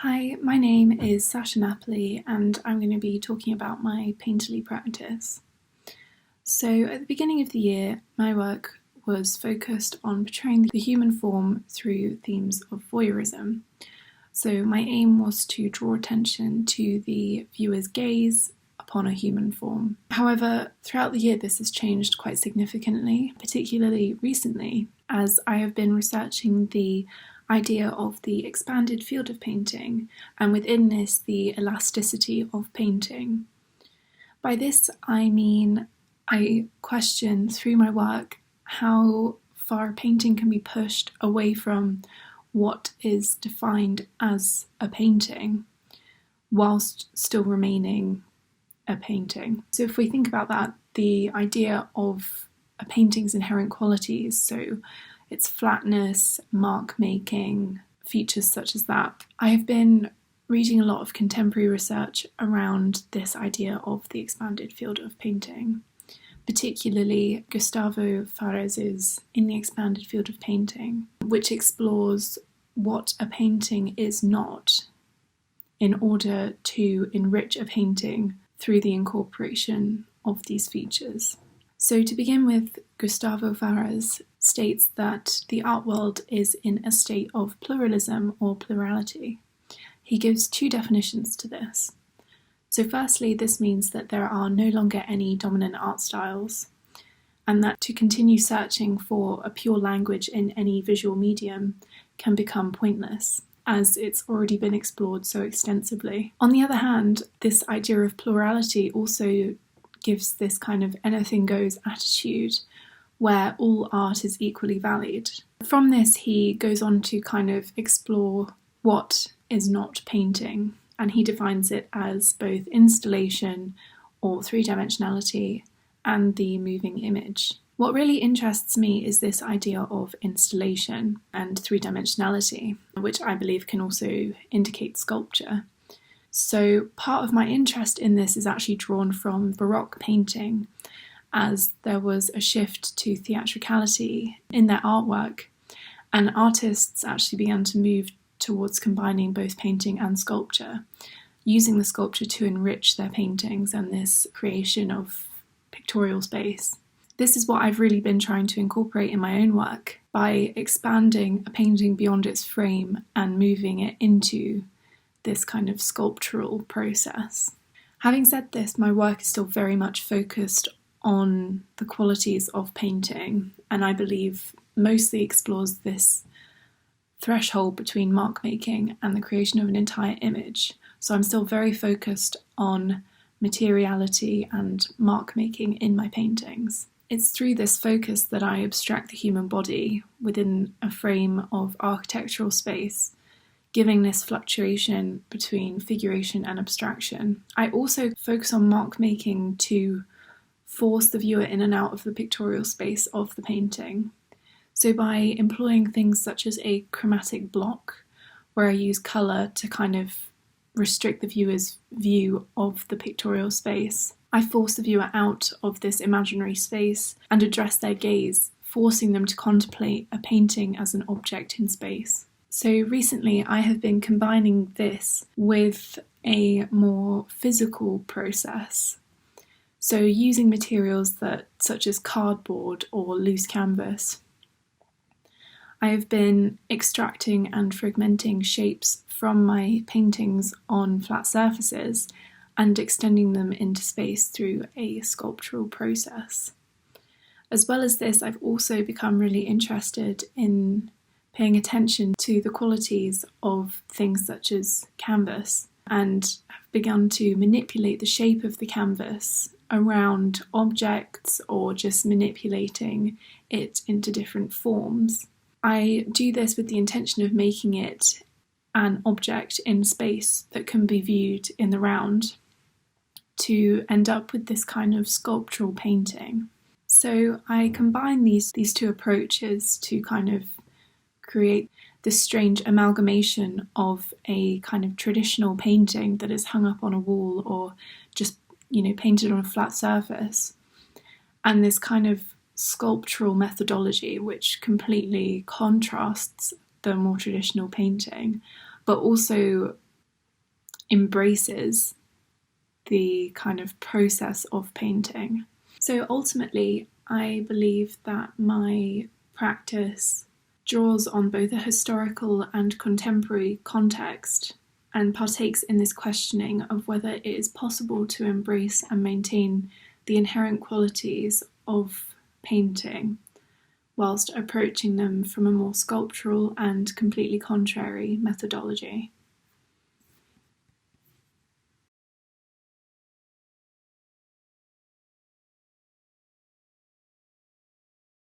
Hi, my name is Sasha Napoli and I'm going to be talking about my painterly practice. So at the beginning of the year, my work was focused on portraying the human form through themes of voyeurism. So my aim was to draw attention to the viewer's gaze upon a human form. However, throughout the year this has changed quite significantly, particularly recently, as I have been researching the idea of the expanded field of painting, and within this the elasticity of painting. By this I mean I question through my work how far painting can be pushed away from what is defined as a painting whilst still remaining a painting. So if we think about that, the idea of a painting's inherent qualities, so its flatness, mark making, features such as that. I have been reading a lot of contemporary research around this idea of the expanded field of painting, particularly Gustavo Fares's In the Expanded Field of Painting, which explores what a painting is not in order to enrich a painting through the incorporation of these features. So to begin with, Gustavo Fares states that the art world is in a state of pluralism or plurality. He gives two definitions to this. So firstly, this means that there are no longer any dominant art styles, and that to continue searching for a pure language in any visual medium can become pointless, as it's already been explored so extensively. On the other hand, this idea of plurality also gives this kind of anything goes attitude where all art is equally valid. From this, he goes on to kind of explore what is not painting, and he defines it as both installation or three-dimensionality and the moving image. What really interests me is this idea of installation and three-dimensionality, which I believe can also indicate sculpture. So part of my interest in this is actually drawn from Baroque painting, as there was a shift to theatricality in their artwork, and artists actually began to move towards combining both painting and sculpture, using the sculpture to enrich their paintings and this creation of pictorial space. This is what I've really been trying to incorporate in my own work by expanding a painting beyond its frame and moving it into this kind of sculptural process. Having said this, my work is still very much focused on the qualities of painting, and I believe mostly explores this threshold between mark making and the creation of an entire image. So I'm still very focused on materiality and mark making in my paintings. It's through this focus that I abstract the human body within a frame of architectural space, giving this fluctuation between figuration and abstraction. I also focus on mark making to force the viewer in and out of the pictorial space of the painting. So by employing things such as a chromatic block, where I use colour to kind of restrict the viewer's view of the pictorial space, I force the viewer out of this imaginary space and address their gaze, forcing them to contemplate a painting as an object in space. So recently I have been combining this with a more physical process. So using materials such as cardboard or loose canvas, I have been extracting and fragmenting shapes from my paintings on flat surfaces and extending them into space through a sculptural process. As well as this, I've also become really interested in paying attention to the qualities of things such as canvas, and have begun to manipulate the shape of the canvas around objects or just manipulating it into different forms. I do this with the intention of making it an object in space that can be viewed in the round to end up with this kind of sculptural painting. So I combine these two approaches to kind of create this strange amalgamation of a kind of traditional painting that is hung up on a wall or just, painted on a flat surface, and this kind of sculptural methodology which completely contrasts the more traditional painting, but also embraces the kind of process of painting. So ultimately, I believe that my practice draws on both a historical and contemporary context and partakes in this questioning of whether it is possible to embrace and maintain the inherent qualities of painting whilst approaching them from a more sculptural and completely contrary methodology.